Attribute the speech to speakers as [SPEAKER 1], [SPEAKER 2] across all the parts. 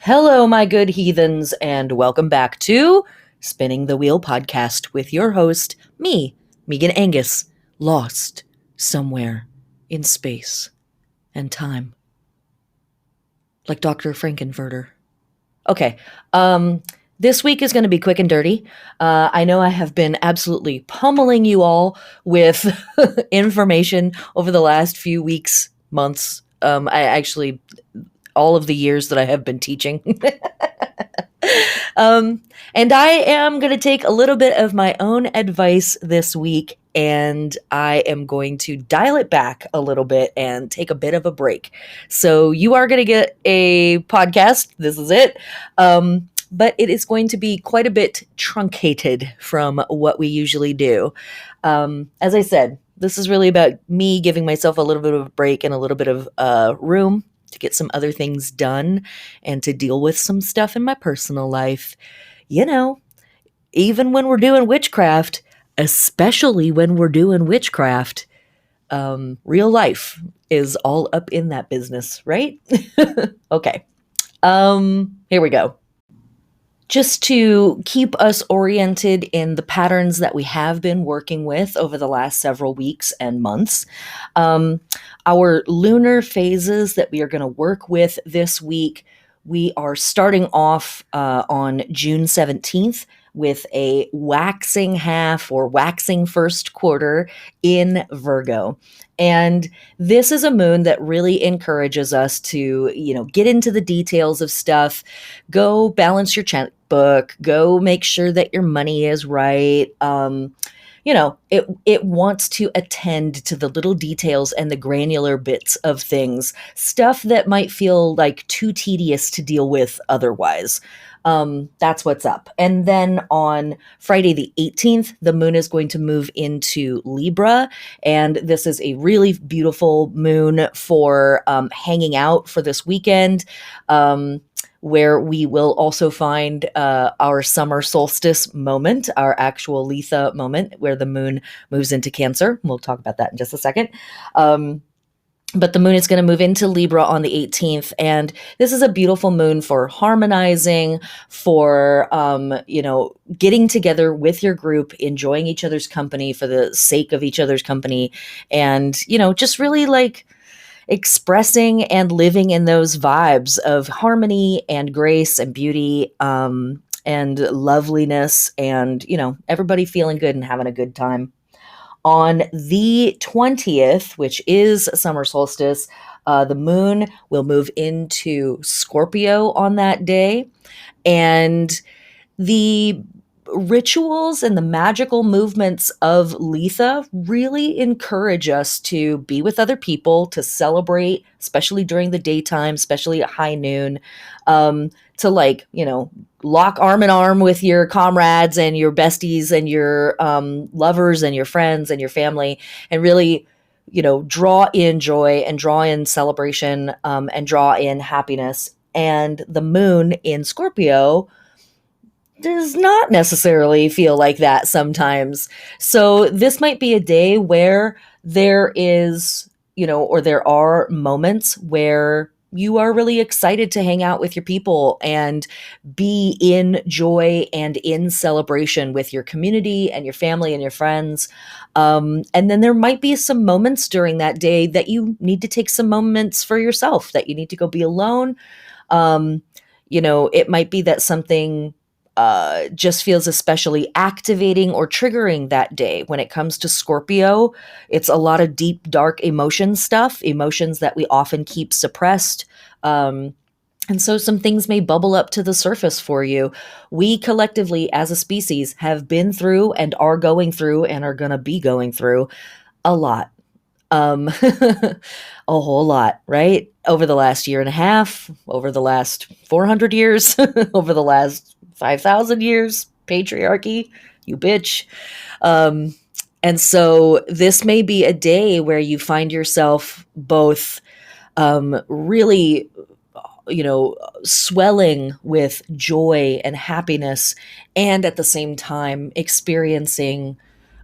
[SPEAKER 1] Hello, my good heathens, and welcome back to Spinning the Wheel podcast with your host, me, Megan Angus, lost somewhere in space and time, like Dr. Frankenfurter. Okay, this week is going to be quick and dirty. I know I have been absolutely pummeling you all with information over the last few weeks, months. All of the years that I have been teaching. um, and I am going to take a little bit of my own advice this week, and I am going to dial it back a little bit and take a bit of a break. So you are going to get a podcast. This is it. But it is going to be quite a bit truncated from what we usually do. As I said, this is really about me giving myself a little bit of a break and a little bit of room to get some other things done and to deal with some stuff in my personal life. You know, even when we're doing witchcraft, especially when we're doing witchcraft, real life is all up in that business, right? Okay. Here we go. Just to keep us oriented in the patterns that we have been working with over the last several weeks and months. Our lunar phases that we are going to work with this week, we are starting off on June 17th with a waxing half or waxing first quarter in Virgo. And this is a moon that really encourages us to, get into the details of stuff, go balance your checkbook, go make sure that your money is right. It wants to attend to the little details and the granular bits of things, stuff that might feel like too tedious to deal with otherwise. That's what's up. And then on Friday the 18th, the moon is going to move into Libra. And this is a really beautiful moon for hanging out for this weekend. Where we will also find our summer solstice moment, our actual Litha moment, where the moon moves into Cancer. We'll talk about that in just a second. But the moon is going to move into Libra on the 18th. And this is a beautiful moon for harmonizing, for, getting together with your group, enjoying each other's company for the sake of each other's company. And, just really like expressing and living in those vibes of harmony and grace and beauty, and loveliness and, everybody feeling good and having a good time. On the 20th, which is summer solstice, the moon will move into Scorpio on that day. And the rituals and the magical movements of Litha really encourage us to be with other people, to celebrate, especially during the daytime, especially at high noon, to lock arm in arm with your comrades and your besties and your lovers and your friends and your family, and really, draw in joy and draw in celebration, and draw in happiness. And the moon in Scorpio does not necessarily feel like that sometimes. So this might be a day where there is, or there are moments where you are really excited to hang out with your people and be in joy and in celebration with your community and your family and your friends. And then there might be some moments during that day that you need to take some moments for yourself, that you need to go be alone. It might be that something just feels especially activating or triggering that day. When it comes to Scorpio, it's a lot of deep, dark emotion stuff, emotions that we often keep suppressed. And so some things may bubble up to the surface for you. We collectively, as a species, have been through and are going through and are going to be going through a lot. A whole lot, right? Over the last year and a half, over the last 400 years, over the last 5,000 years, patriarchy, you bitch. And so this may be a day where you find yourself both really, swelling with joy and happiness, and at the same time experiencing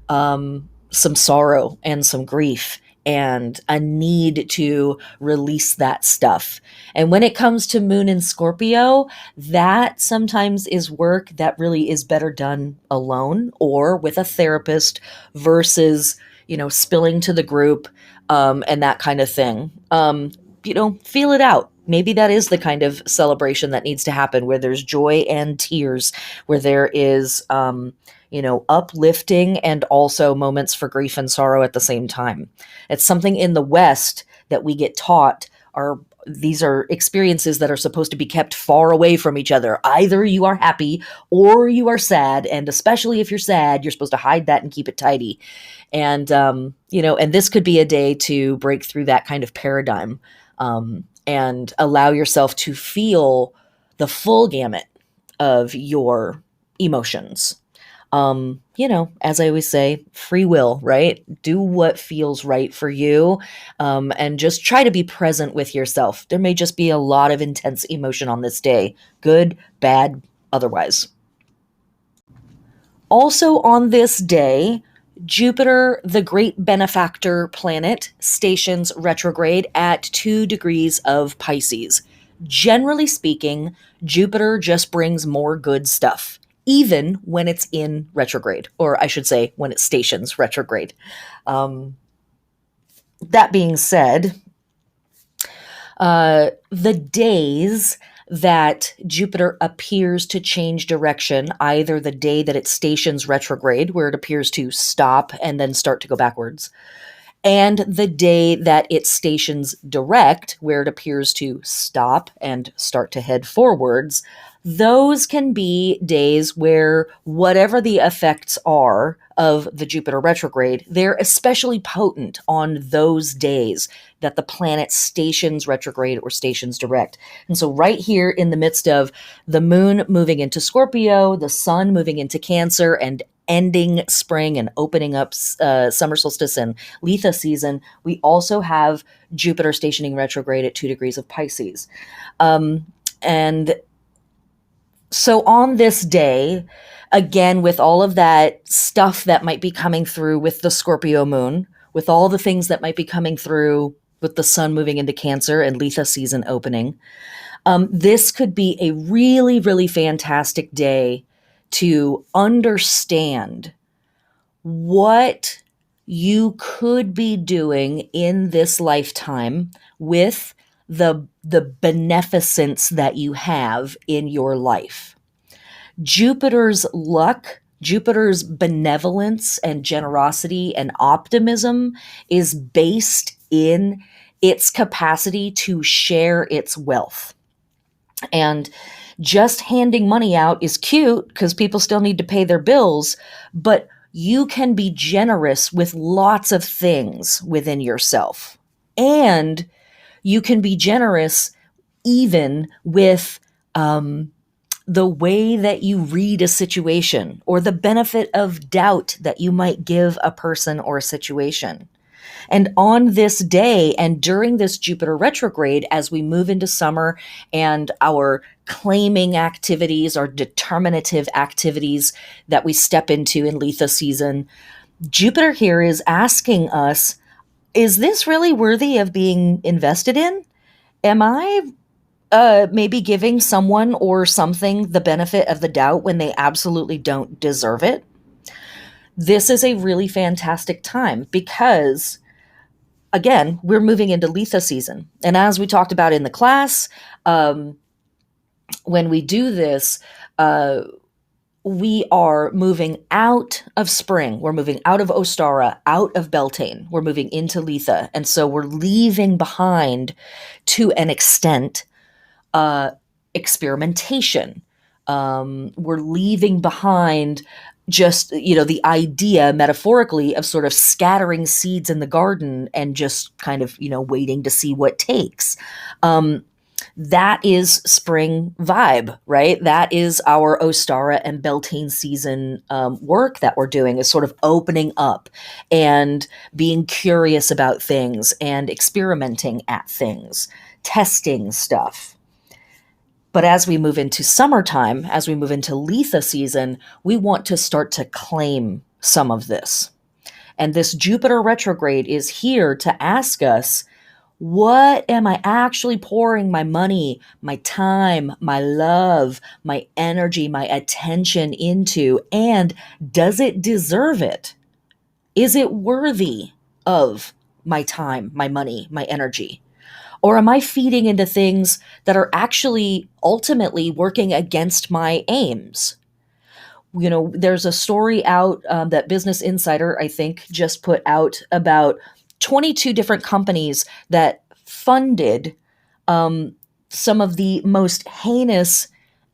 [SPEAKER 1] some sorrow and some grief and a need to release that stuff. And when it comes to Moon in Scorpio, that sometimes is work that really is better done alone or with a therapist versus, spilling to the group, and that kind of thing. Feel it out. Maybe that is the kind of celebration that needs to happen where there's joy and tears, where there is, uplifting and also moments for grief and sorrow at the same time. It's something in the West that we get taught are these are experiences that are supposed to be kept far away from each other. Either you are happy or you are sad. And especially if you're sad, you're supposed to hide that and keep it tidy. And, and this could be a day to break through that kind of paradigm, and allow yourself to feel the full gamut of your emotions. As I always say, free will, right? Do what feels right for you, and just try to be present with yourself. There may just be a lot of intense emotion on this day, good, bad, otherwise. Also on this day, Jupiter, the great benefactor planet, stations retrograde at 2 degrees of Pisces. Generally speaking, Jupiter just brings more good stuff, even when it's in retrograde, or I should say, when it stations retrograde. That being said, the days that Jupiter appears to change direction, either the day that it stations retrograde, where it appears to stop and then start to go backwards, and the day that it stations direct, where it appears to stop and start to head forwards, those can be days where whatever the effects are of the Jupiter retrograde, they're especially potent on those days that the planet stations retrograde or stations direct. And so right here in the midst of the moon moving into Scorpio, the sun moving into Cancer, and ending spring and opening up summer solstice and Litha season, we also have Jupiter stationing retrograde at 2 degrees of Pisces. And so on this day, again, with all of that stuff that might be coming through with the Scorpio moon, with all the things that might be coming through with the sun moving into Cancer and Litha season opening, this could be a really, really fantastic day to understand what you could be doing in this lifetime with the beneficence that you have in your life. Jupiter's luck, Jupiter's benevolence and generosity and optimism is based in its capacity to share its wealth. And just handing money out is cute because people still need to pay their bills, but you can be generous with lots of things within yourself. And you can be generous even with the way that you read a situation or the benefit of doubt that you might give a person or a situation. And on this day and during this Jupiter retrograde, as we move into summer and our claiming activities, our determinative activities that we step into in Litha season, Jupiter here is asking us, is this really worthy of being invested in? Am I maybe giving someone or something the benefit of the doubt when they absolutely don't deserve it? This is a really fantastic time because, again, we're moving into Litha season. And as we talked about in the class, when we do this, we are moving out of spring. We're moving out of Ostara, out of Beltane. We're moving into Litha. And so we're leaving behind, to an extent, experimentation. We're leaving behind just, the idea metaphorically of sort of scattering seeds in the garden and just kind of, waiting to see what takes. That is spring vibe, right? That is our Ostara and Beltane season work that we're doing, is sort of opening up and being curious about things and experimenting at things, testing stuff. But as we move into summertime, as we move into Litha season, we want to start to claim some of this. And this Jupiter retrograde is here to ask us, what am I actually pouring my money, my time, my love, my energy, my attention into? And does it deserve it? Is it worthy of my time, my money, my energy? Or am I feeding into things that are actually ultimately working against my aims? There's a story out that Business Insider, I think, just put out about 22 different companies that funded um, some of the most heinous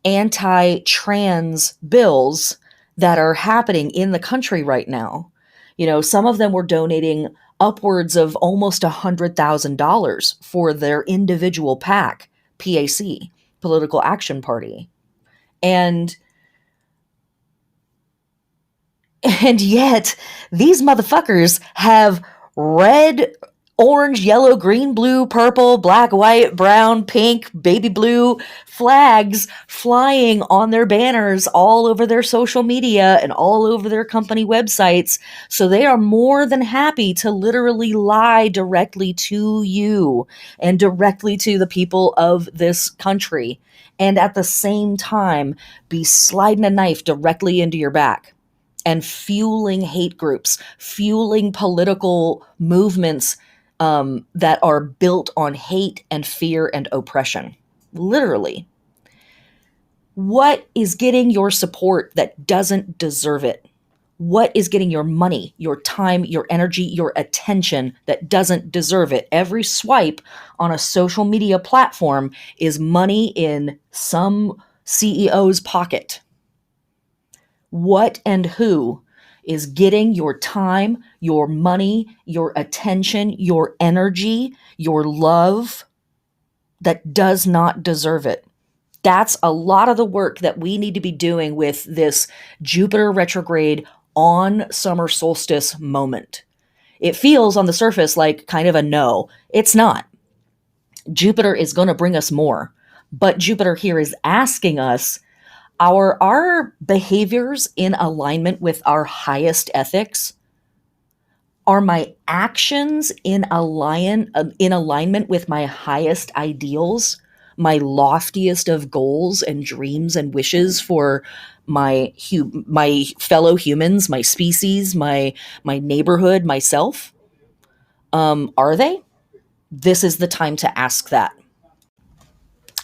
[SPEAKER 1] anti-trans bills that are happening in the country right now. Some of them were donating upwards of almost $100,000 for their individual PAC, Political Action Party. And yet, these motherfuckers have red, orange, yellow, green, blue, purple, black, white, brown, pink, baby blue flags flying on their banners all over their social media and all over their company websites. So they are more than happy to literally lie directly to you and directly to the people of this country. And at the same time, be sliding a knife directly into your back and fueling hate groups, fueling political movements that are built on hate and fear and oppression. Literally. What is getting your support that doesn't deserve it? What is getting your money, your time, your energy, your attention that doesn't deserve it? Every swipe on a social media platform is money in some CEO's pocket. What and who is getting your time, your money, your attention, your energy, your love that does not deserve it? That's a lot of the work that we need to be doing with this Jupiter retrograde on summer solstice moment. It feels on the surface like kind of a no. It's not. Jupiter is going to bring us more. But Jupiter here is asking us, are our behaviors in alignment with our highest ethics? Are my actions in alignment with my highest ideals, my loftiest of goals and dreams and wishes for my fellow humans, my species, my neighborhood, myself? Are they? This is the time to ask that.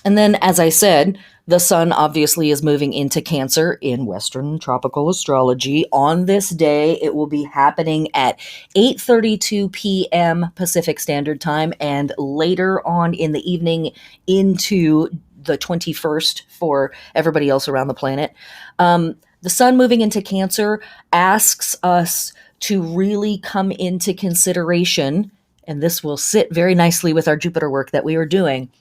[SPEAKER 1] And then, as I said, the sun obviously is moving into Cancer in Western tropical astrology. On this day, it will be happening at 8:32 p.m. Pacific Standard Time and later on in the evening into the 21st for everybody else around the planet. The sun moving into Cancer asks us to really come into consideration, and this will sit very nicely with our Jupiter work that we are doing.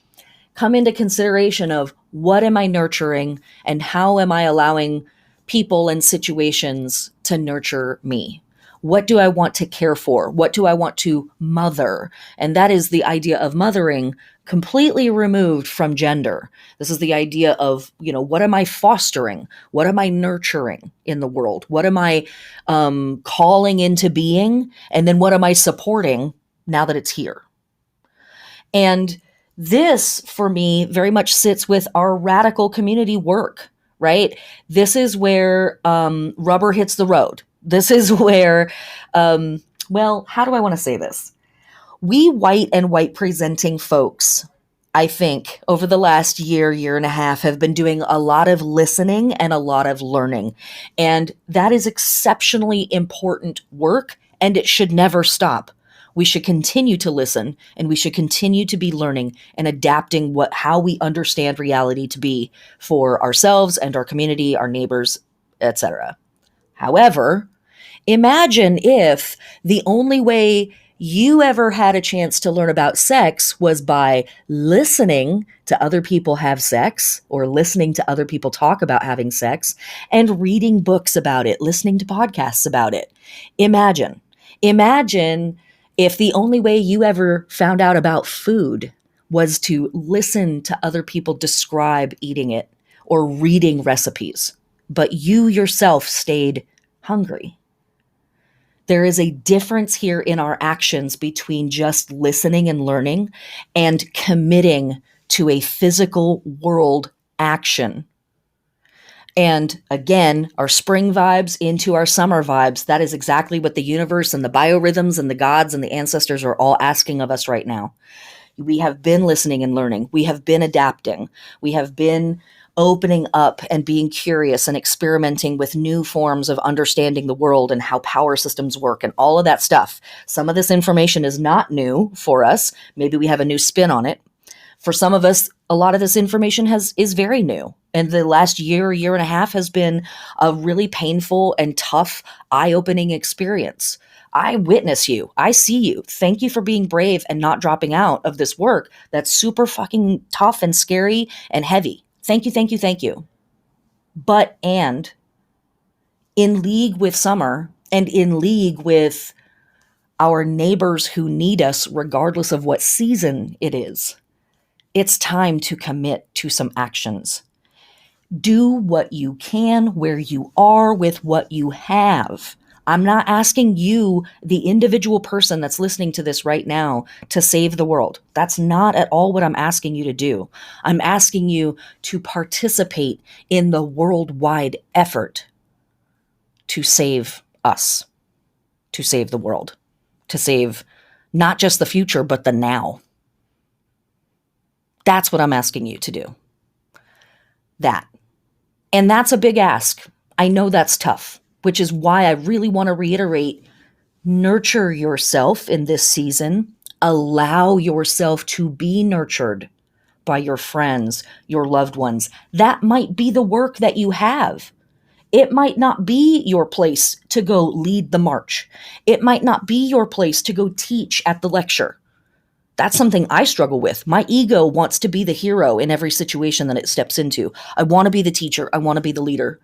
[SPEAKER 1] Come into consideration of what am I nurturing and how am I allowing people and situations to nurture me? What do I want to care for? What do I want to mother? And that is the idea of mothering completely removed from gender. This is the idea of, what am I fostering? What am I nurturing in the world? What am I calling into being? And then what am I supporting now that it's here? And this, for me, very much sits with our radical community work, right? This is where rubber hits the road. This is where, how do I want to say this? We white and white presenting folks, I think, over the last year and a half, have been doing a lot of listening and a lot of learning. And that is exceptionally important work, and it should never stop. We should continue to listen, and we should continue to be learning and adapting how we understand reality to be for ourselves and our community, our neighbors, etc. However, imagine if the only way you ever had a chance to learn about sex was by listening to other people have sex or listening to other people talk about having sex and reading books about it, listening to podcasts about it. Imagine if the only way you ever found out about food was to listen to other people describe eating it or reading recipes, but you yourself stayed hungry. There is a difference here in our actions between just listening and learning and committing to a physical world action. And again, our spring vibes into our summer vibes. That is exactly what the universe and the biorhythms and the gods and the ancestors are all asking of us right now. We have been listening and learning. We have been adapting. We have been opening up and being curious and experimenting with new forms of understanding the world and how power systems work and all of that stuff. Some of this information is not new for us. Maybe we have a new spin on it. For some of us, a lot of this information is very new. And the last year and a half has been a really painful and tough, eye-opening experience. I witness you. I see you. Thank you for being brave and not dropping out of this work that's super fucking tough and scary and heavy. Thank you, thank you, thank you. But, and in league with summer and in league with our neighbors who need us, regardless of what season it is, it's time to commit to some actions. Do what you can where you are with what you have. I'm not asking you, the individual person that's listening to this right now, to save the world. That's not at all what I'm asking you to do. I'm asking you to participate in the worldwide effort to save us, to save the world, to save not just the future, but the now. That's what I'm asking you to do. That. And that's a big ask. I know that's tough, which is why I really want to reiterate, nurture yourself in this season. Allow yourself to be nurtured by your friends, your loved ones. That might be the work that you have. It might not be your place to go lead the march. It might not be your place to go teach at the lecture. That's something I struggle with. My ego wants to be the hero in every situation that it steps into. I want to be the teacher. I want to be the leader.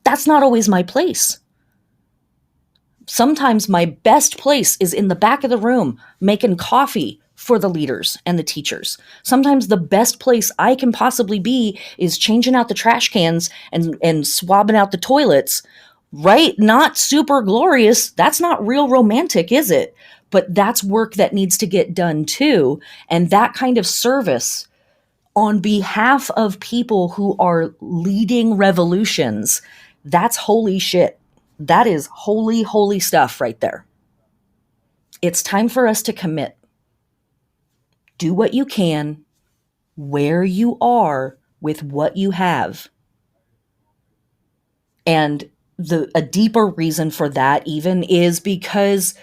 [SPEAKER 1] That's not always my place. Sometimes my best place is in the back of the room, making coffee for the leaders and the teachers. Sometimes the best place I can possibly be is changing out the trash cans and swabbing out the toilets, right? Not super glorious. That's not real romantic, is it? But that's work that needs to get done too. And that kind of service on behalf of people who are leading revolutions, that's holy shit. That is holy, holy stuff right there. It's time for us to commit. Do what you can, where you are, with what you have. And a deeper reason for that even is because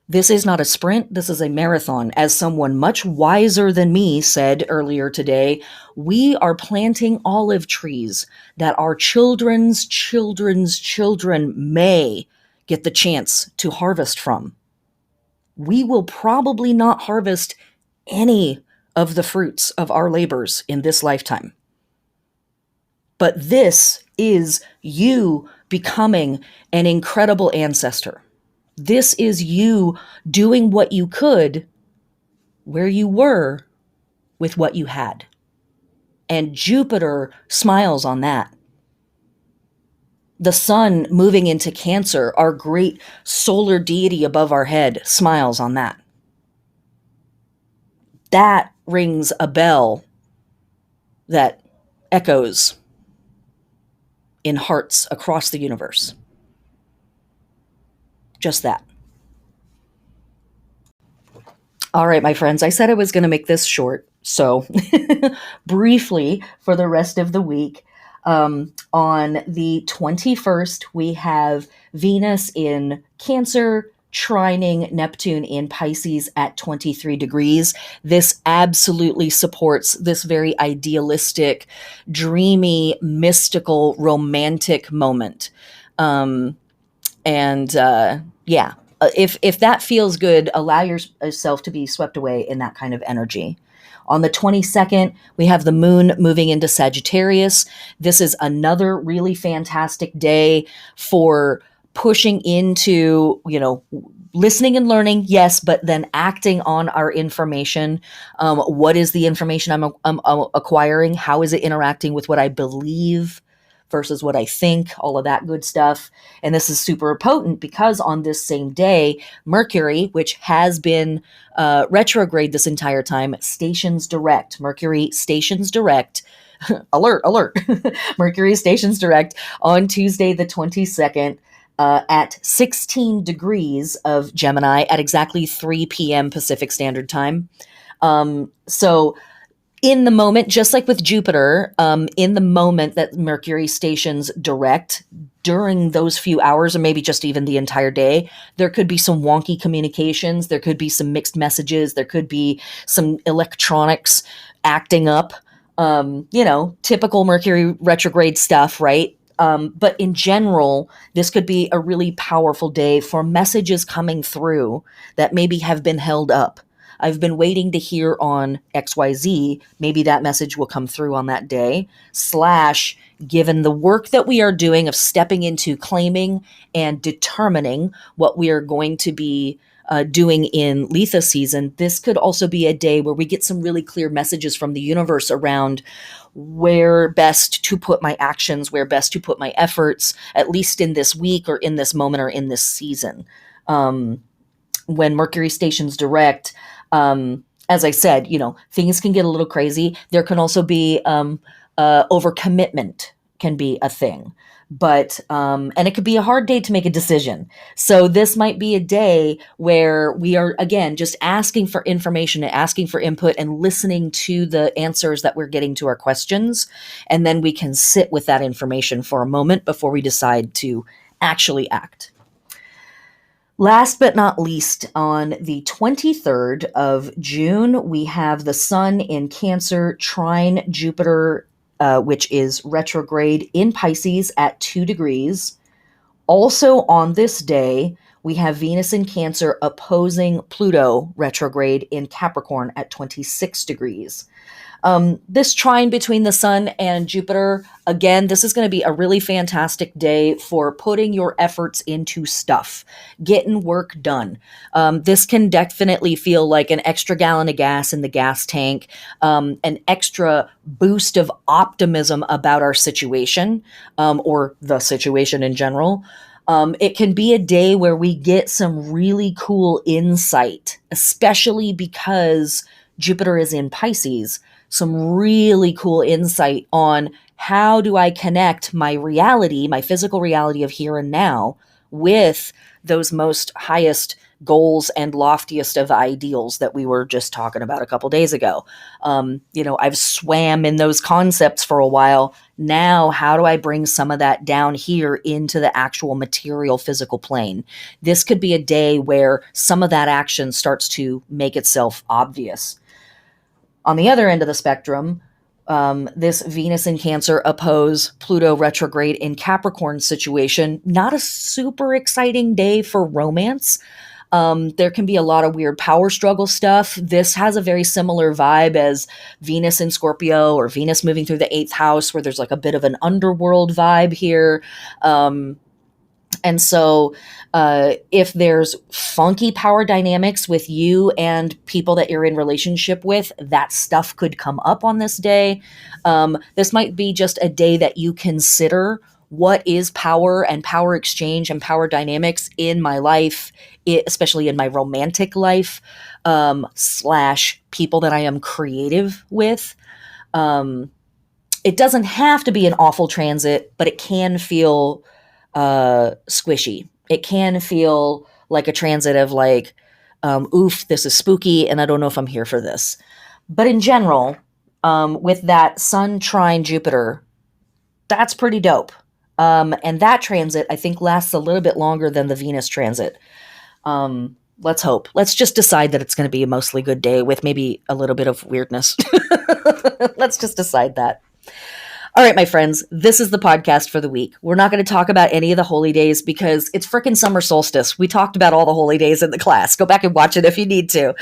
[SPEAKER 1] this is not a sprint, this is a marathon. As someone much wiser than me said earlier today, we are planting olive trees that our children's children's children may get the chance to harvest from. We will probably not harvest any of the fruits of our labors in this lifetime. But this is you becoming an incredible ancestor. This is you doing what you could where you were with what you had. And Jupiter smiles on that. The sun moving into Cancer, our great solar deity above our head, smiles on that. That rings a bell that echoes in hearts across the universe. Just that. All right, my friends, I said I was going to make this short. So briefly for the rest of the week, on the 21st, we have Venus in Cancer, trining Neptune in Pisces at 23 degrees. This absolutely supports this very idealistic, dreamy, mystical, romantic moment. Yeah, if that feels good, allow yourself to be swept away in that kind of energy. On the 22nd, we have the moon moving into Sagittarius. This is another really fantastic day for pushing into, listening and learning, yes, but then acting on our information. What is the information I'm acquiring? How is it interacting with what I believe? versus what I think, all of that good stuff. And this is super potent because on this same day, Mercury, which has been retrograde this entire time, stations direct. Mercury stations direct. Alert, alert. Mercury stations direct on Tuesday, the 22nd. At 16 degrees of Gemini at exactly 3 p.m. Pacific Standard Time. So in the moment, just like with Jupiter, in the moment that Mercury stations direct, during those few hours, or maybe just even the entire day, there could be some wonky communications. There could be some mixed messages. There could be some electronics acting up. Typical Mercury retrograde stuff, right? But in general, this could be a really powerful day for messages coming through that maybe have been held up. I've been waiting to hear on XYZ. Maybe that message will come through on that day. / given the work that we are doing of stepping into claiming and determining what we are going to be doing in Litha season, this could also be a day where we get some really clear messages from the universe around where best to put my actions, where best to put my efforts, at least in this week or in this moment or in this season. When Mercury stations direct, as I said, things can get a little crazy. There can also be overcommitment can be a thing. But and it could be a hard day to make a decision. So this might be a day where we are, again, just asking for information and asking for input and listening to the answers that we're getting to our questions. And then we can sit with that information for a moment before we decide to actually act. Last but not least, on the 23rd of June, we have the Sun in Cancer trine Jupiter, which is retrograde in Pisces at 2 degrees. Also on this day, we have Venus in Cancer opposing Pluto retrograde in Capricorn at 26 degrees. This trine between the Sun and Jupiter, again, this is going to be a really fantastic day for putting your efforts into stuff, getting work done. This can definitely feel like an extra gallon of gas in the gas tank, an extra boost of optimism about our situation, or the situation in general. It can be a day where we get some really cool insight, especially because Jupiter is in Pisces. Some really cool insight on how do I connect my reality, my physical reality of here and now, with those most highest goals and loftiest of ideals that we were just talking about a couple days ago. I've swam in those concepts for a while. Now, how do I bring some of that down here into the actual material physical plane? This could be a day where some of that action starts to make itself obvious. On the other end of the spectrum, this Venus in Cancer oppose Pluto retrograde in Capricorn situation, not a super exciting day for romance. There can be a lot of weird power struggle stuff. This has a very similar vibe as Venus in Scorpio or Venus moving through the 8th house, where there's like a bit of an underworld vibe here. And so if there's funky power dynamics with you and people that you're in relationship with, that stuff could come up on this day. This might be just a day that you consider what is power and power exchange and power dynamics in my life, especially in my romantic life, / people that I am creative with. It doesn't have to be an awful transit, but it can feel squishy. It can feel like a transit of like, oof, this is spooky and I don't know if I'm here for this. But in general, with that Sun trine Jupiter, that's pretty dope. And that transit, I think, lasts a little bit longer than the Venus transit. Let's hope. Let's just decide that it's going to be a mostly good day with maybe a little bit of weirdness. Let's just decide that. All right, my friends, this is the podcast for the week. We're not going to talk about any of the holy days because it's frickin' summer solstice. We talked about all the holy days in the class. Go back and watch it if you need to.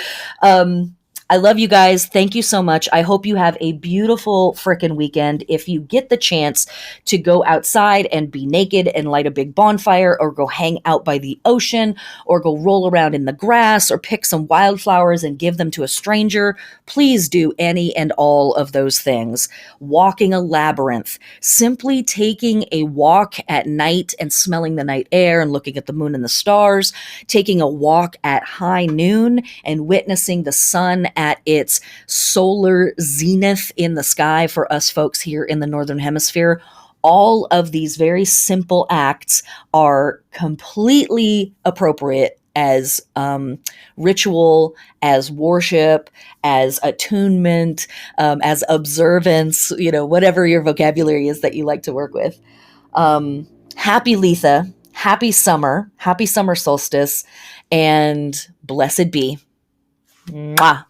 [SPEAKER 1] I love you guys. Thank you so much. I hope you have a beautiful frickin' weekend. If you get the chance to go outside and be naked and light a big bonfire, or go hang out by the ocean, or go roll around in the grass, or pick some wildflowers and give them to a stranger, please do any and all of those things. Walking a labyrinth, simply taking a walk at night and smelling the night air and looking at the moon and the stars, taking a walk at high noon and witnessing the sun at its solar zenith in the sky for us folks here in the Northern Hemisphere. All of these very simple acts are completely appropriate as ritual, as worship, as attunement, as observance, whatever your vocabulary is that you like to work with. Happy Litha, happy summer solstice, and blessed be. Mwah.